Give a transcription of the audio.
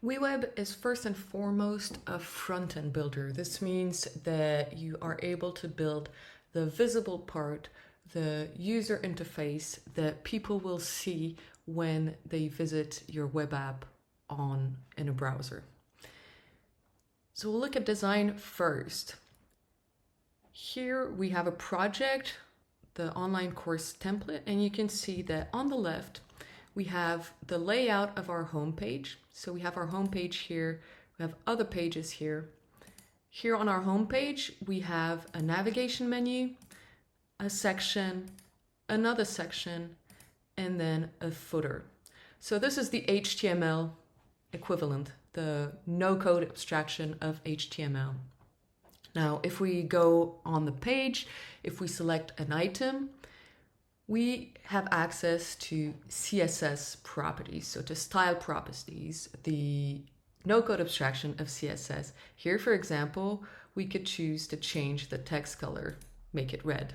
WeWeb is first and foremost a front-end builder. This means that you are able to build the visible part, the user interface that people will see when they visit your web app in a browser. So we'll look at design first. Here we have a project, the online course template, and you can see that on the left we have the layout of our home page. So we have our home page here, we have other pages here. Here on our home page, we have a navigation menu, a section, another section, and then a footer. So this is the HTML equivalent, the no-code abstraction of HTML. Now, if we go on the page, if we select an item, we have access to CSS properties, so to style properties, the no-code abstraction of CSS. Here, for example, we could choose to change the text color, make it red.